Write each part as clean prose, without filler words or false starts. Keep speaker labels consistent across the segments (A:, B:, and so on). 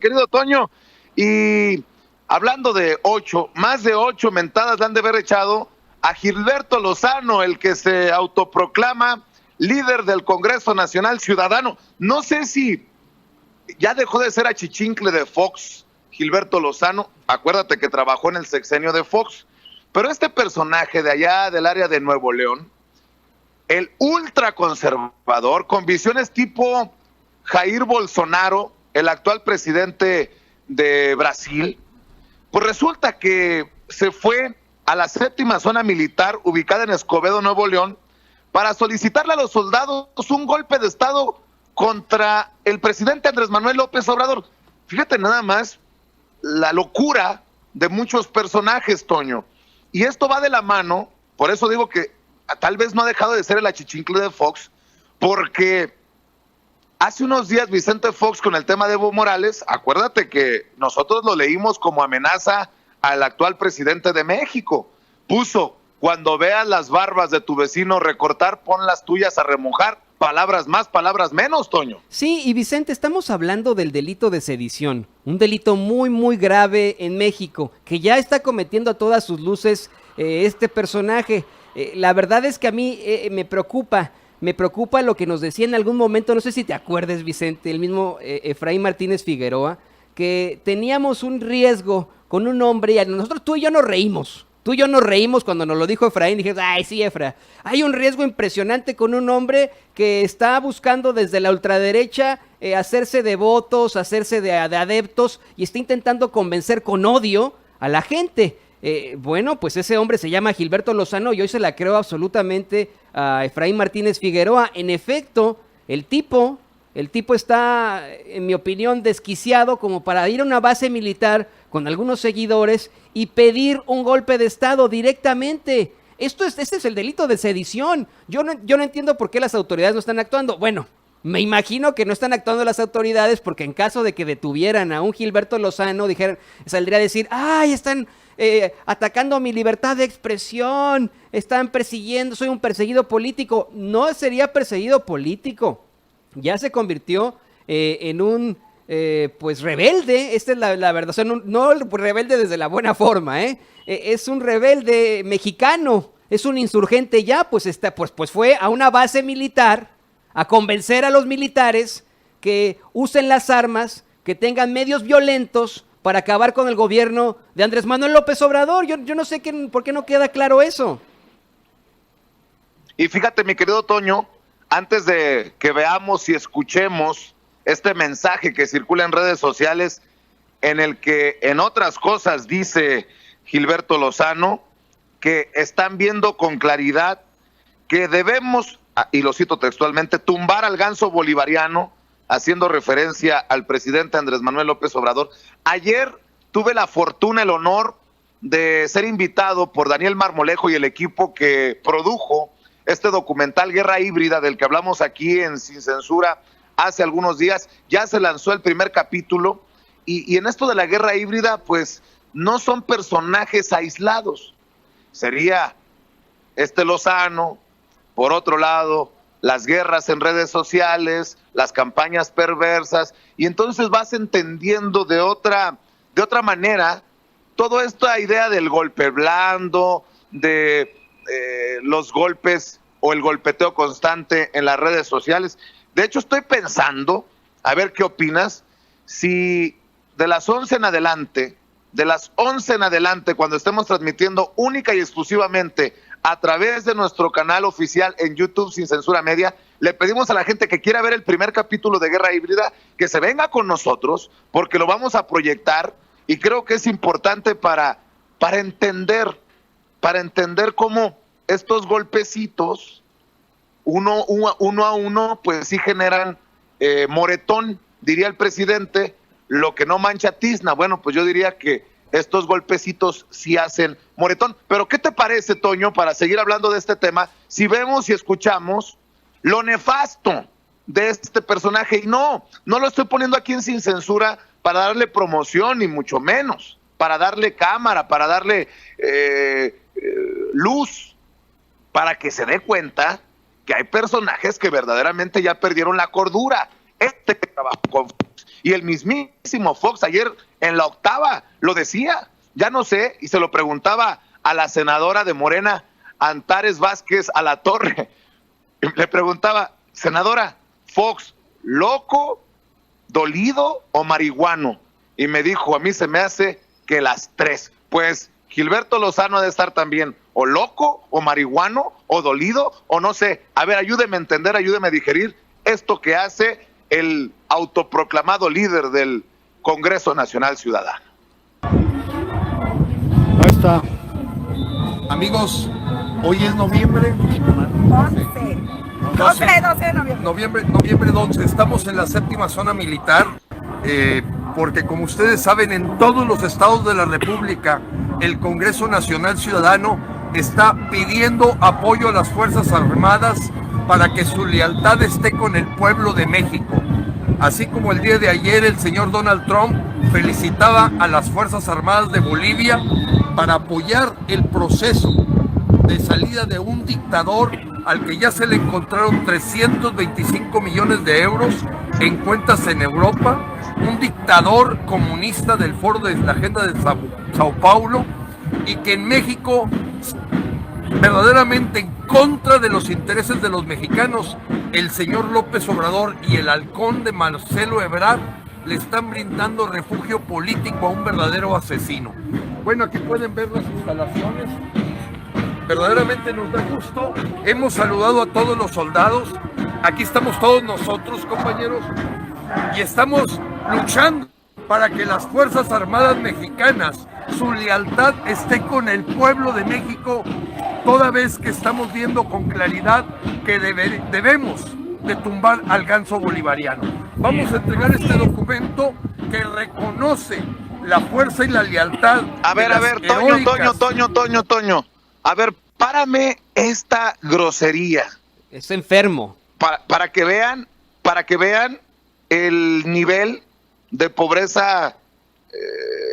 A: querido Toño. Y hablando de 8, más de 8 mentadas le han de haber echado a Gilberto Lozano, el que se autoproclama líder del Congreso Nacional Ciudadano. No sé si ya dejó de ser achichincle de Fox, Gilberto Lozano. Acuérdate que trabajó en el sexenio de Fox. Pero este personaje de allá del área de Nuevo León, el ultraconservador, con visiones tipo Jair Bolsonaro, el actual presidente de Brasil, pues resulta que se fue a la 7ª zona militar ubicada en Escobedo, Nuevo León, para solicitarle a los soldados un golpe de estado contra el presidente Andrés Manuel López Obrador. Fíjate nada más la locura de muchos personajes, Toño. Y esto va de la mano, por eso digo que tal vez no ha dejado de ser el achichincle de Fox, porque hace unos días Vicente Fox con el tema de Evo Morales, acuérdate que nosotros lo leímos como amenaza al actual presidente de México. Puso: cuando veas las barbas de tu vecino recortar, pon las tuyas a remojar. Palabras más, palabras menos, Toño.
B: Sí, y Vicente, estamos hablando del delito de sedición, un delito muy, muy grave en México, que ya está cometiendo a todas sus luces este personaje. La verdad es que a mí me preocupa lo que nos decía en algún momento, no sé si te acuerdes, Vicente, el mismo Efraín Martínez Figueroa, que teníamos un riesgo con un hombre, y nosotros tú y yo nos reímos. Tú y yo nos reímos cuando nos lo dijo Efraín, dije, ay sí, Efra, hay un riesgo impresionante con un hombre que está buscando desde la ultraderecha hacerse de votos, hacerse de adeptos, y está intentando convencer con odio a la gente. Bueno, pues ese hombre se llama Gilberto Lozano y hoy se la creo absolutamente a Efraín Martínez Figueroa. En efecto, el tipo está, en mi opinión, desquiciado como para ir a una base militar con algunos seguidores y pedir un golpe de estado directamente. Este es el delito de sedición. Yo no entiendo por qué las autoridades no están actuando. Bueno, me imagino que no están actuando las autoridades porque en caso de que detuvieran a un Gilberto Lozano, saldría a decir, ¡ay, están atacando mi libertad de expresión! Están persiguiendo, soy un perseguido político. No sería perseguido político. Ya se convirtió en un pues rebelde. Esta es la verdad, o sea, no rebelde desde la buena forma, es un rebelde mexicano, es un insurgente ya, pues fue a una base militar a convencer a los militares que usen las armas, que tengan medios violentos para acabar con el gobierno de Andrés Manuel López Obrador. Yo no sé por qué no queda claro eso.
A: Y fíjate, mi querido Toño, antes de que veamos y escuchemos este mensaje que circula en redes sociales, en el que en otras cosas dice Gilberto Lozano, que están viendo con claridad que debemos, y lo cito textualmente, tumbar al ganso bolivariano, haciendo referencia al presidente Andrés Manuel López Obrador. Ayer tuve la fortuna, el honor de ser invitado por Daniel Marmolejo y el equipo que produjo este documental Guerra Híbrida, del que hablamos aquí en Sin Censura hace algunos días. Ya se lanzó el primer capítulo, y en esto de la guerra híbrida, pues no son personajes aislados. Sería Lozano, por otro lado, las guerras en redes sociales, las campañas perversas, y entonces vas entendiendo de otra manera toda esta idea del golpe blando, de los golpes o el golpeteo constante en las redes sociales. De hecho, estoy pensando, a ver qué opinas, si de las 11 en adelante, cuando estemos transmitiendo única y exclusivamente a través de nuestro canal oficial en YouTube Sin Censura Media, le pedimos a la gente que quiera ver el primer capítulo de Guerra Híbrida que se venga con nosotros, porque lo vamos a proyectar, y creo que es importante para entender cómo estos golpecitos uno a uno, pues sí generan moretón, diría el presidente, lo que no mancha tizna. Bueno, pues yo diría que estos golpecitos sí hacen moretón. Pero ¿qué te parece, Toño, para seguir hablando de este tema, si vemos y escuchamos lo nefasto de este personaje? Y no lo estoy poniendo aquí en Sin Censura para darle promoción, ni mucho menos, para darle cámara, para darle luz, para que se dé cuenta que hay personajes que verdaderamente ya perdieron la cordura. Que trabajó con Fox Y el mismísimo Fox ayer en la octava lo decía, ya no sé, y se lo preguntaba a la senadora de Morena, Antares Vázquez Alatorre. Le preguntaba, senadora, Fox, ¿loco, dolido o marihuano? Y me dijo, a mí se me hace que las tres. Pues Gilberto Lozano ha de estar también o loco, o marihuano, o dolido, o no sé. A ver, ayúdeme a entender, ayúdeme a digerir esto que hace el autoproclamado líder del Congreso Nacional Ciudadano.
C: Ahí está. Amigos, hoy es noviembre 12 de noviembre. Noviembre 12. Estamos en la séptima zona militar, porque como ustedes saben, en todos los estados de la República, el Congreso Nacional Ciudadano está pidiendo apoyo a las Fuerzas Armadas para que su lealtad esté con el pueblo de México. Así como el día de ayer el señor Donald Trump felicitaba a las Fuerzas Armadas de Bolivia para apoyar el proceso de salida de un dictador al que ya se le encontraron 325 millones de euros en cuentas en Europa, un dictador comunista del Foro de la Agenda de Sao Paulo, y que en México, verdaderamente en contra de los intereses de los mexicanos, el señor López Obrador y el halcón de Marcelo Ebrard le están brindando refugio político a un verdadero asesino. Bueno, aquí pueden ver las instalaciones. Verdaderamente nos da gusto. Hemos saludado a todos los soldados. Aquí estamos todos nosotros, compañeros, y estamos luchando para que las Fuerzas Armadas mexicanas, su lealtad esté con el pueblo de México, toda vez que estamos viendo con claridad que debemos de tumbar al ganso bolivariano. Vamos a entregar este documento que reconoce la fuerza y la lealtad.
A: A ver, Toño. A ver, párame esta grosería.
B: Es enfermo.
A: Para que vean el nivel de pobreza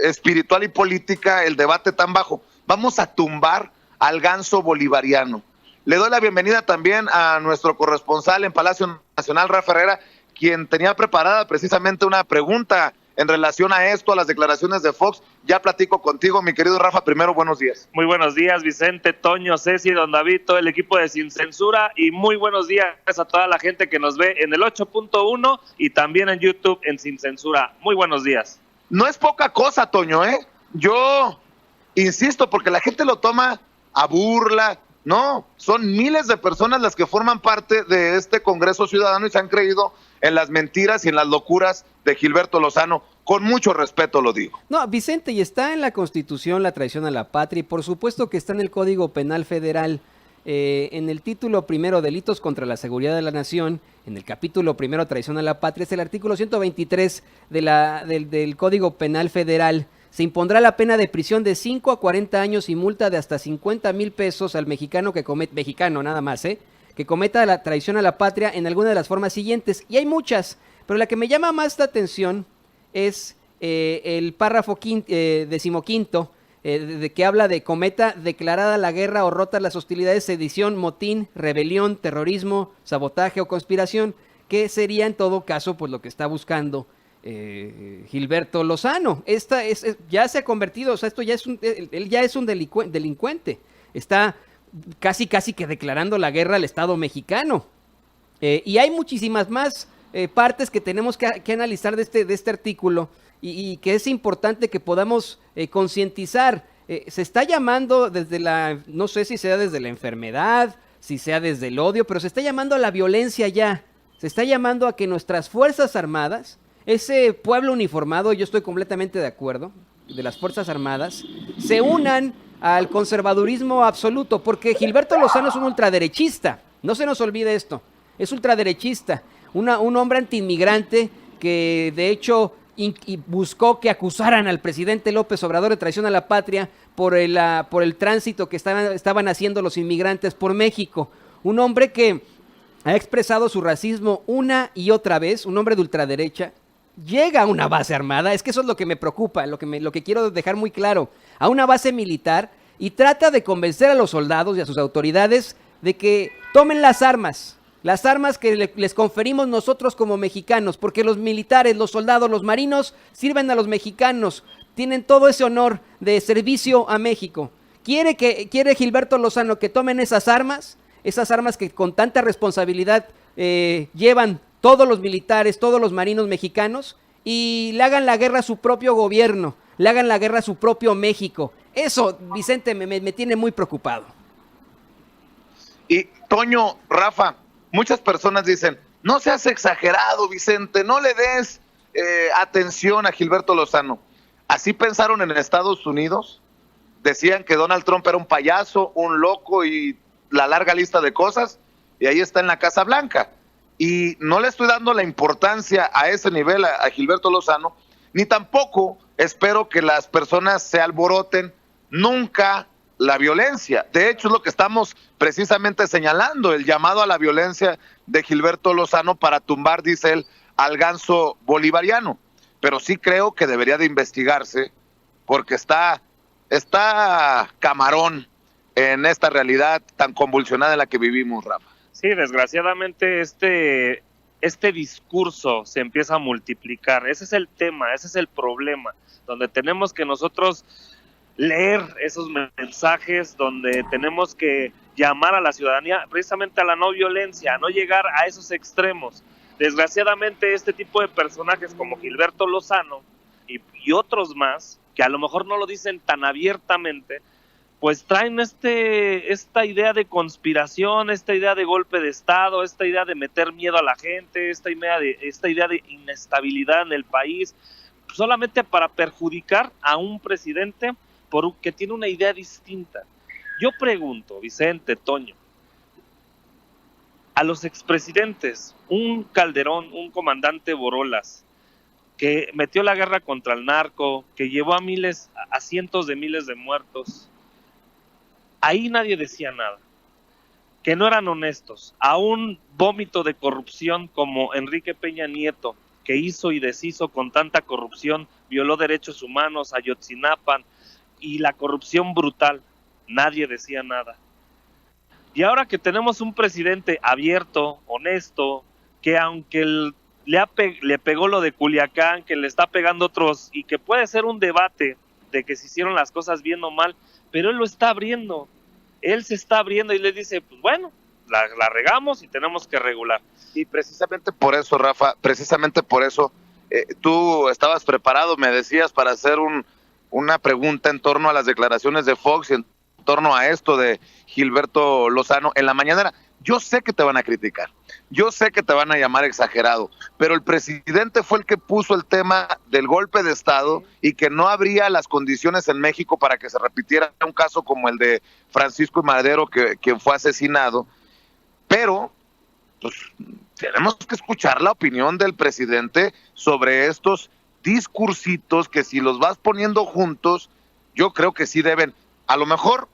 A: espiritual y política, el debate tan bajo. Vamos a tumbar al ganso bolivariano. Le doy la bienvenida también a nuestro corresponsal en Palacio Nacional, Rafa Herrera, quien tenía preparada precisamente una pregunta en relación a esto, a las declaraciones de Fox. Ya platico contigo, mi querido Rafa. Primero, buenos días.
D: Muy buenos días, Vicente, Toño, Ceci, don David, todo el equipo de Sin Censura, y muy buenos días a toda la gente que nos ve en el 8.1 y también en YouTube en Sin Censura. Muy buenos días.
A: No es poca cosa, Toño, Yo insisto, porque la gente lo toma a burla. No, son miles de personas las que forman parte de este Congreso Ciudadano y se han creído en las mentiras y en las locuras de Gilberto Lozano. Con mucho respeto lo digo.
B: No, Vicente, y está en la Constitución la traición a la patria, y por supuesto que está en el Código Penal Federal, en el título primero, delitos contra la seguridad de la nación, en el capítulo primero, traición a la patria, es el artículo 123 del Código Penal Federal. Se impondrá la pena de prisión de 5 a 40 años y multa de hasta 50,000 pesos al mexicano que cometa, que cometa la traición a la patria en alguna de las formas siguientes. Y hay muchas, pero la que me llama más la atención es el párrafo 15, de que habla de cometa declarada la guerra o rotas las hostilidades, sedición, motín, rebelión, terrorismo, sabotaje o conspiración, que sería en todo caso pues lo que está buscando Gilberto Lozano. Ya se ha convertido, o sea, él ya es un delincuente. Está casi que declarando la guerra al Estado mexicano. Y hay muchísimas más partes que tenemos que analizar de este artículo y que es importante que podamos concientizar. Se está llamando no sé si sea desde la enfermedad, si sea desde el odio, pero se está llamando a la violencia ya. Se está llamando a que nuestras Fuerzas Armadas, ese pueblo uniformado, yo estoy completamente de acuerdo, de las Fuerzas Armadas, se unan al conservadurismo absoluto, porque Gilberto Lozano es un ultraderechista, no se nos olvide esto, es ultraderechista, un hombre antiinmigrante que de hecho buscó que acusaran al presidente López Obrador de traición a la patria por el tránsito que estaban haciendo los inmigrantes por México, un hombre que ha expresado su racismo una y otra vez, un hombre de ultraderecha. Llega a una base armada, es que eso es lo que me preocupa, lo que quiero dejar muy claro, a una base militar, y trata de convencer a los soldados y a sus autoridades de que tomen las armas las armas que les conferimos nosotros como mexicanos, porque los militares, los soldados, los marinos sirven a los mexicanos, tienen todo ese honor de servicio a México. ¿Quiere Gilberto Lozano que tomen esas armas que con tanta responsabilidad llevan todos los militares, todos los marinos mexicanos, y le hagan la guerra a su propio gobierno, le hagan la guerra a su propio México? Eso, Vicente, me tiene muy preocupado.
A: Y Toño, Rafa, muchas personas dicen, no seas exagerado, Vicente, no le des atención a Gilberto Lozano. ¿Así pensaron en Estados Unidos? Decían que Donald Trump era un payaso, un loco y la larga lista de cosas, y ahí está en la Casa Blanca. Y no le estoy dando la importancia a ese nivel a Gilberto Lozano, ni tampoco espero que las personas se alboroten nunca la violencia. De hecho, es lo que estamos precisamente señalando, el llamado a la violencia de Gilberto Lozano para tumbar, dice él, al ganso bolivariano. Pero sí creo que debería de investigarse, porque está camarón en esta realidad tan convulsionada en la que vivimos, Rafa.
D: Sí, desgraciadamente este discurso se empieza a multiplicar. Ese es el tema, ese es el problema, donde tenemos que nosotros leer esos mensajes, donde tenemos que llamar a la ciudadanía precisamente a la no violencia, a no llegar a esos extremos. Desgraciadamente este tipo de personajes como Gilberto Lozano y otros más, que a lo mejor no lo dicen tan abiertamente, pues traen esta idea de conspiración, esta idea de golpe de Estado, esta idea de meter miedo a la gente, esta idea de inestabilidad en el país, solamente para perjudicar a un presidente que tiene una idea distinta. Yo pregunto, Vicente, Toño, a los expresidentes, un Calderón, un comandante Borolas, que metió la guerra contra el narco, que llevó a cientos de miles de muertos, ahí nadie decía nada, que no eran honestos. A un vómito de corrupción como Enrique Peña Nieto, que hizo y deshizo con tanta corrupción, violó derechos humanos, Ayotzinapa, y la corrupción brutal, nadie decía nada. Y ahora que tenemos un presidente abierto, honesto, que aunque le pegó lo de Culiacán, que le está pegando otros, y que puede ser un debate de que se hicieron las cosas bien o mal, pero él lo está abriendo, él se está abriendo y le dice, pues bueno, la regamos y tenemos que regular.
A: Y precisamente por eso, Rafa, tú estabas preparado, me decías, para hacer una pregunta en torno a las declaraciones de Fox y en torno a esto de Gilberto Lozano en la mañanera. Yo sé que te van a criticar, yo sé que te van a llamar exagerado, pero el presidente fue el que puso el tema del golpe de Estado y que no habría las condiciones en México para que se repitiera un caso como el de Francisco I. Madero, quien fue asesinado. Pero pues tenemos que escuchar la opinión del presidente sobre estos discursitos que, si los vas poniendo juntos, yo creo que sí deben, a lo mejor,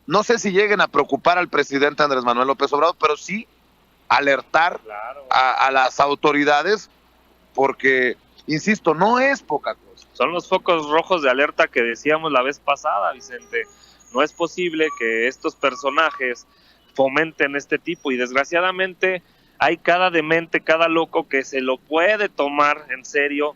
A: no sé si lleguen a preocupar al presidente Andrés Manuel López Obrador, pero sí alertar a las autoridades, porque, insisto, no es poca cosa.
D: Son los focos rojos de alerta que decíamos la vez pasada, Vicente. No es posible que estos personajes fomenten este tipo, y desgraciadamente hay cada demente, cada loco que se lo puede tomar en serio,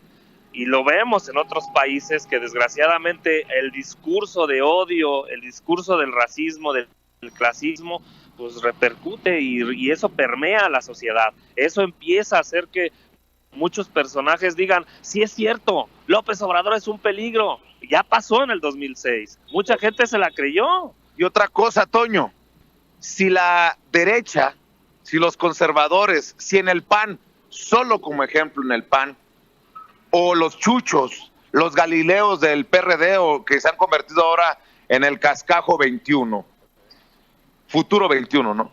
D: y lo vemos en otros países que desgraciadamente el discurso de odio, el discurso del racismo, del clasismo, pues repercute y eso permea a la sociedad. Eso empieza a hacer que muchos personajes digan, sí es cierto, López Obrador es un peligro. Ya pasó en el 2006, mucha gente se la creyó.
A: Y otra cosa, Toño, si la derecha, si los conservadores, si en el PAN, solo como ejemplo en el PAN, o los chuchos, los galileos del PRD, o que se han convertido ahora en el cascajo 21, futuro 21, ¿no?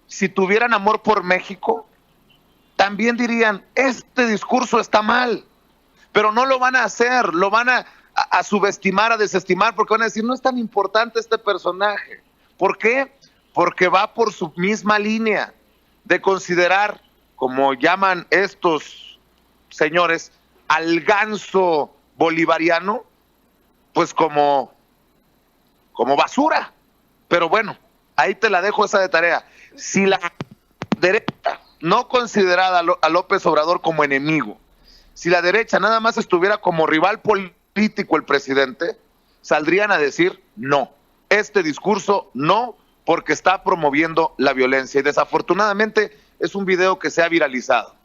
A: Si tuvieran amor por México, también dirían, este discurso está mal, pero no lo van a hacer, lo van a subestimar, a desestimar, porque van a decir, no es tan importante este personaje. ¿Por qué? Porque va por su misma línea de considerar, como llaman estos señores, al ganso bolivariano, pues como basura. Pero bueno, ahí te la dejo esa de tarea. Si la derecha no considerara a López Obrador como enemigo, si la derecha nada más estuviera como rival político el presidente, saldrían a decir no, este discurso no, porque está promoviendo la violencia. Y desafortunadamente es un video que se ha viralizado.